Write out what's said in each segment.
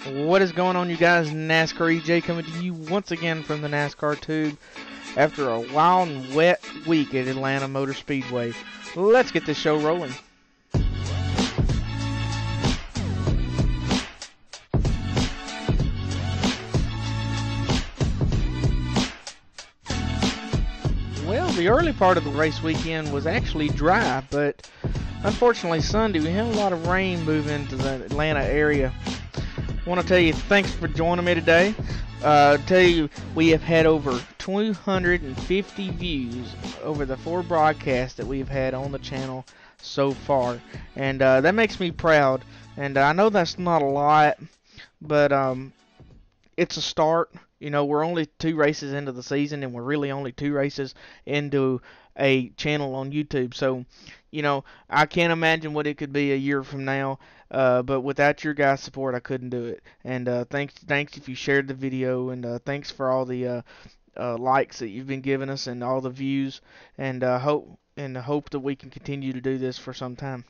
What is going on, you guys? NASCAR EJ coming to you once again from the NASCAR Tube after a wild and wet week at Atlanta Motor Speedway. Let's get this show rolling. Well, the early part of the race weekend was actually dry, but unfortunately Sunday we had a lot of rain move into the Atlanta area. I want to tell you thanks for joining me today. Tell you we have had over 250 views over the 4 broadcasts that we've had on the channel so far, and that makes me proud. And I know that's not a lot, but it's a start. You know, we're only 2 races into the season, and we're really only 2 races into a channel on YouTube. So, you know, I can't imagine what it could be a year from now. But without your guys' support, I couldn't do it. And thanks if you shared the video, and thanks for all the likes that you've been giving us and all the views. And hope that we can continue to do this for some time.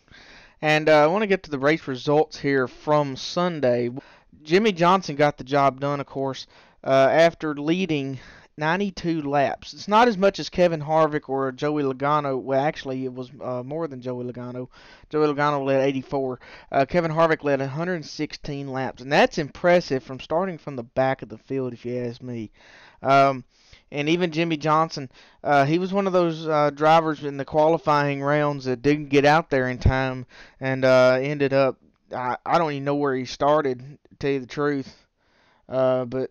And I want to get to the race results here from Sunday. Jimmie Johnson got the job done, of course, after leading 92 laps. It's not as much as Kevin Harvick or Joey Logano. Well, actually, it was more than Joey Logano. Joey Logano led 84. Kevin Harvick led 116 laps, and that's impressive from starting from the back of the field, if you ask me. And even Jimmie Johnson, he was one of those drivers in the qualifying rounds that didn't get out there in time and ended up, I don't even know where he started, to tell you the truth. But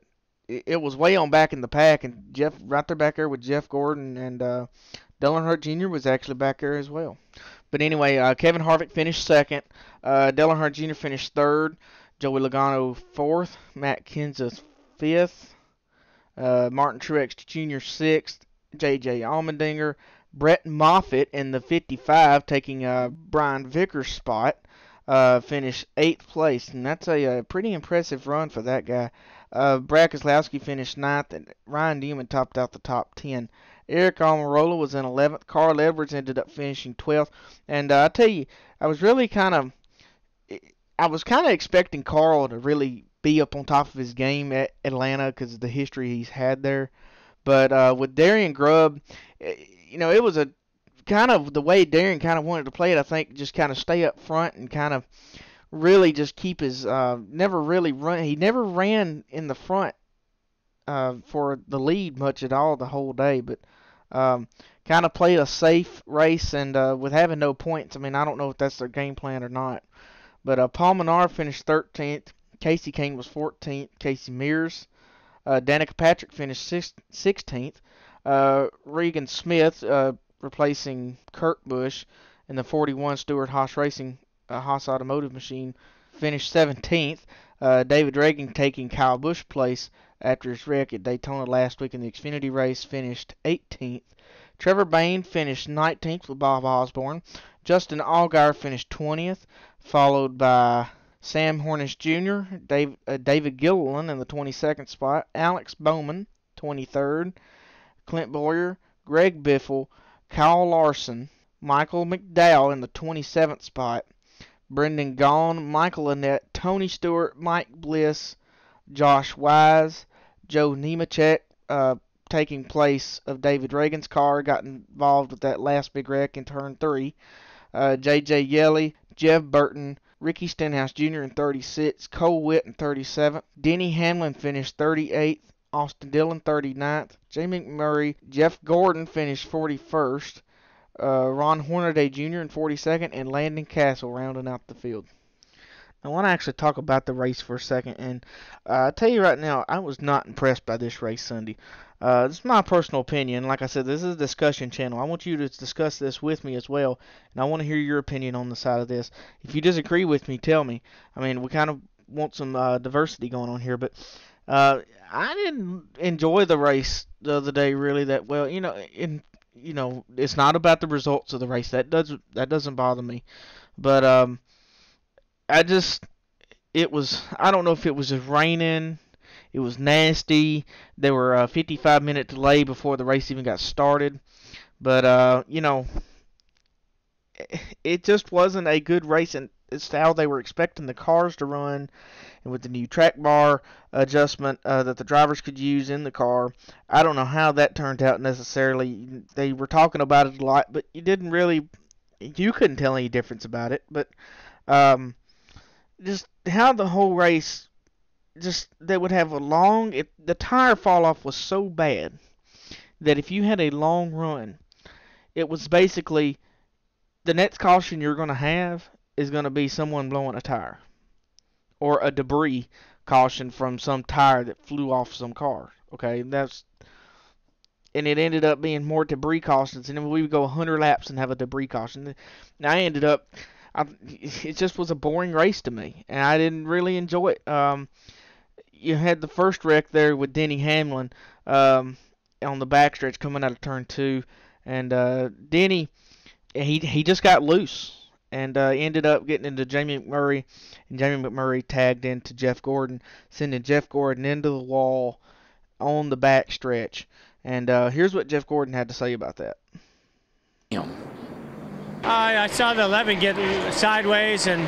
it was way on back in the pack, and Jeff right there back there with Jeff Gordon, and Dale Earnhardt Jr. was actually back there as well. But anyway, Kevin Harvick finished second, Dale Earnhardt Jr. finished third, Joey Logano fourth, Matt Kenseth fifth, Martin Truex Jr. sixth, J.J. Allmendinger, Brett Moffitt in the 55 taking Brian Vickers' spot, finished 8th place, and that's a pretty impressive run for that guy. Brad Keselowski finished 9th, and Ryan Newman topped out the top 10. Eric Almirola was in 11th. Carl Edwards ended up finishing 12th. And I tell you, I was kind of expecting Carl to really be up on top of his game at Atlanta because of the history he's had there. But with Darian Grubb, you know, it was a kind of the way Darian kind of wanted to play it. I think just kind of stay up front and kind of really just keep his never really run. He never ran in the front for the lead much at all the whole day, but kind of played a safe race, and with having no points, I mean, I don't know if that's their game plan or not. But Paul Menard finished 13th. Casey Kane was 14th. Casey Mears. Danica Patrick finished 16th. Regan Smith replacing Kurt Busch in the 41 Stewart Haas Racing Haas Automotive Machine finished 17th. David Reagan taking Kyle Busch's place after his wreck at Daytona last week in the Xfinity race finished 18th. Trevor Bayne finished 19th with Bob Osborne. Justin Allgaier finished 20th, followed by Sam Hornish Jr., David Gilliland in the 22nd spot, Alex Bowman 23rd, Clint Bowyer, Greg Biffle, Kyle Larson, Michael McDowell in the 27th spot, Brendan Gaughan, Michael Annett, Tony Stewart, Mike Bliss, Josh Wise, Joe Nemechek taking place of David Reagan's car, got involved with that last big wreck in turn 3. J.J. Yeley, Jeff Burton, Ricky Stenhouse Jr. in 36, Cole Witt in 37th, Denny Hamlin finished 38th, Austin Dillon 39th, Jamie McMurray, Jeff Gordon finished 41st, Ron Hornaday Jr. in 42nd, and Landon Castle rounding out the field. I want to actually talk about the race for a second, and I'll tell you right now, I was not impressed by this race Sunday. This is my personal opinion. Like I said, this is a discussion channel. I want you to discuss this with me as well, and I want to hear your opinion on the side of this. If you disagree with me, tell me. I mean, we kind of want some diversity going on here, but I didn't enjoy the race the other day really that well. You know, it's not about the results of the race. That doesn't bother me, but I don't know if it was just raining. It was nasty. There were a 55-minute delay before the race even got started. But, you know, it just wasn't a good race. And it's how they were expecting the cars to run, and with the new track bar adjustment that the drivers could use in the car. I don't know how that turned out necessarily. They were talking about it a lot, but you couldn't tell any difference about it. But just how the whole race, just they would have the tire fall off was so bad that if you had a long run, it was basically the next caution you're going to have is going to be someone blowing a tire or a debris caution from some tire that flew off some car. Okay, and it ended up being more debris cautions, and then we would go 100 laps and have a debris caution. And it just was a boring race to me, and I didn't really enjoy it. You had the first wreck there with Denny Hamlin on the backstretch coming out of turn 2, and Denny, he just got loose and ended up getting into Jamie McMurray, and Jamie McMurray tagged into Jeff Gordon, sending Jeff Gordon into the wall on the backstretch. And here's what Jeff Gordon had to say about that. I saw the 11 get sideways, and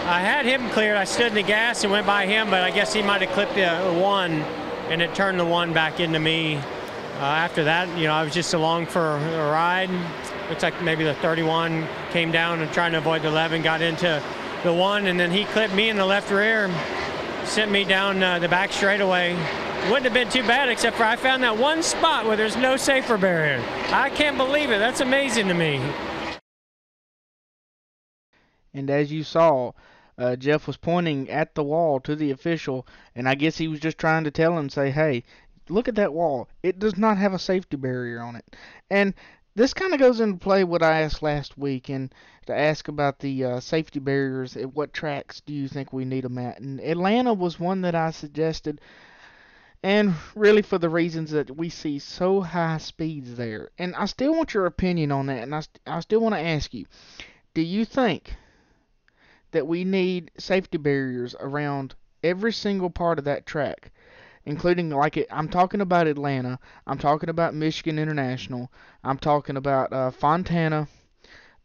I had him cleared. I stood in the gas and went by him, but I guess he might have clipped the 1, and it turned the 1 back into me. After that, I was just along for a ride. Looks like maybe the 31 came down and trying to avoid the 11, got into the 1, and then he clipped me in the left rear, sent me down the back straightaway. Wouldn't have been too bad, except for I found that one spot where there's no safer barrier. I can't believe it. That's amazing to me. And as you saw, Jeff was pointing at the wall to the official, and I guess he was just trying to tell him, say, hey, look at that wall. It does not have a safety barrier on it. And this kind of goes into play what I asked last week, and to ask about the safety barriers. At what tracks do you think we need them at? And Atlanta was one that I suggested, and really for the reasons that we see so high speeds there. And I still want your opinion on that, and I still want to ask you, do you think that we need safety barriers around every single part of that track, including I'm talking about Atlanta, I'm talking about Michigan International, I'm talking about Fontana,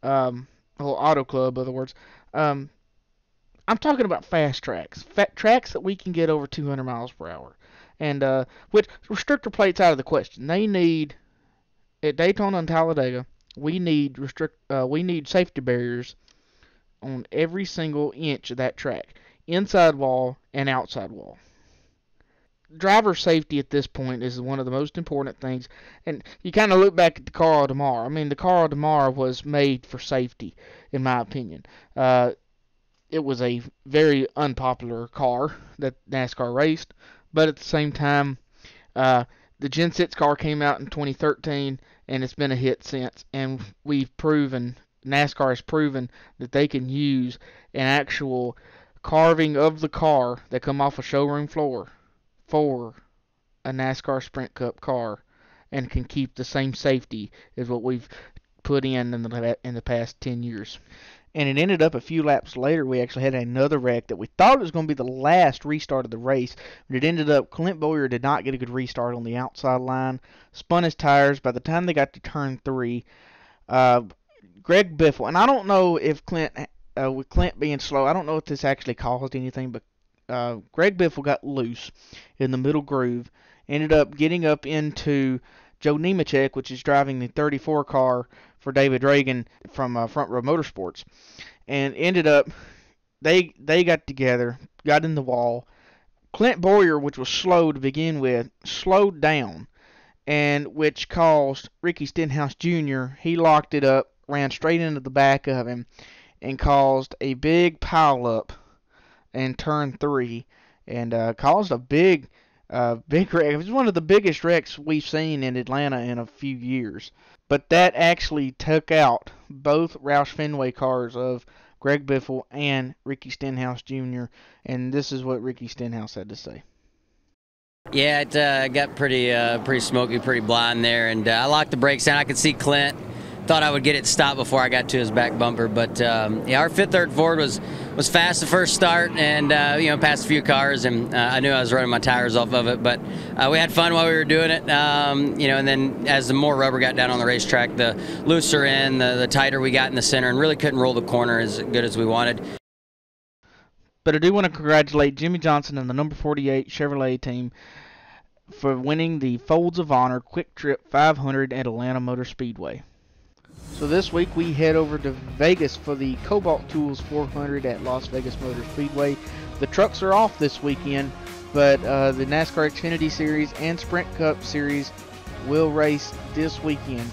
Auto Club, in other words. I'm talking about fast tracks, tracks that we can get over 200 miles per hour. And with restrictor plates out of the question, at Daytona and Talladega, we need safety barriers on every single inch of that track, inside wall and outside wall. Driver safety at this point is one of the most important things. And you kind of look back at the car of tomorrow. I mean, the car of tomorrow was made for safety, in my opinion. It was a very unpopular car that NASCAR raced, but at the same time, the Gen 6 car came out in 2013, and it's been a hit since. And NASCAR has proven that they can use an actual carving of the car that come off a showroom floor for a NASCAR Sprint Cup car, and can keep the same safety as what we've put in the past 10 years. And it ended up a few laps later, we actually had another wreck that we thought it was going to be the last restart of the race, but it ended up Clint Bowyer did not get a good restart on the outside line, spun his tires. By the time they got to turn 3, Greg Biffle, and I don't know if with Clint being slow, I don't know if this actually caused anything, but Greg Biffle got loose in the middle groove, ended up getting up into Joe Nemechek, which is driving the 34 car for David Reagan from Front Row Motorsports, and ended up, they got together, got in the wall. Clint Bowyer, which was slow to begin with, slowed down, and which caused Ricky Stenhouse Jr., he locked it up, ran straight into the back of him, and caused a big pileup in turn 3, and caused a big wreck. It was one of the biggest wrecks we've seen in Atlanta in a few years. But that actually took out both Roush Fenway cars of Greg Biffle and Ricky Stenhouse Jr., and this is what Ricky Stenhouse had to say. Yeah, it got pretty smoky, pretty blind there, and I locked the brakes down. I could see Clint. Thought I would get it stopped before I got to his back bumper, but yeah, our fifth third Ford was fast the first start, and passed a few cars, and I knew I was running my tires off of it, but we had fun while we were doing it, and then as the more rubber got down on the racetrack, the looser in, the tighter we got in the center, and really couldn't roll the corner as good as we wanted. But I do want to congratulate Jimmie Johnson and the number 48 Chevrolet team for winning the Folds of Honor Quiktrip 500 at Atlanta Motor Speedway. So this week we head over to Vegas for the Cobalt Tools 400 at Las Vegas Motor Speedway. The trucks are off this weekend, but the NASCAR Xfinity Series and Sprint Cup Series will race this weekend.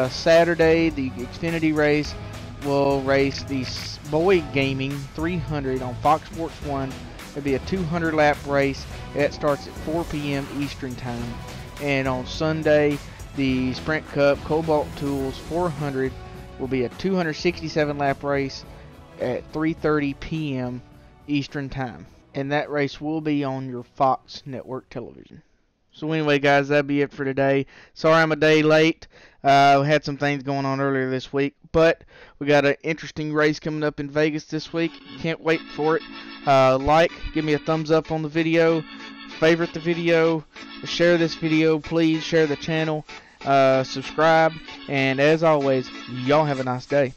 Saturday, the Xfinity race will race the Boy Gaming 300 on Fox Sports 1. It'll be a 200 lap race. That starts at 4 p.m. Eastern Time. And on Sunday, the Sprint Cup Cobalt Tools 400 will be a 267 lap race at 3:30 p.m. Eastern Time. And that race will be on your Fox Network television. So anyway, guys, that'll be it for today. Sorry I'm a day late. We had some things going on earlier this week, but we got an interesting race coming up in Vegas this week. Can't wait for it. Give me a thumbs up on the video, favorite the video, share this video, please share the channel, subscribe, and as always, y'all have a nice day.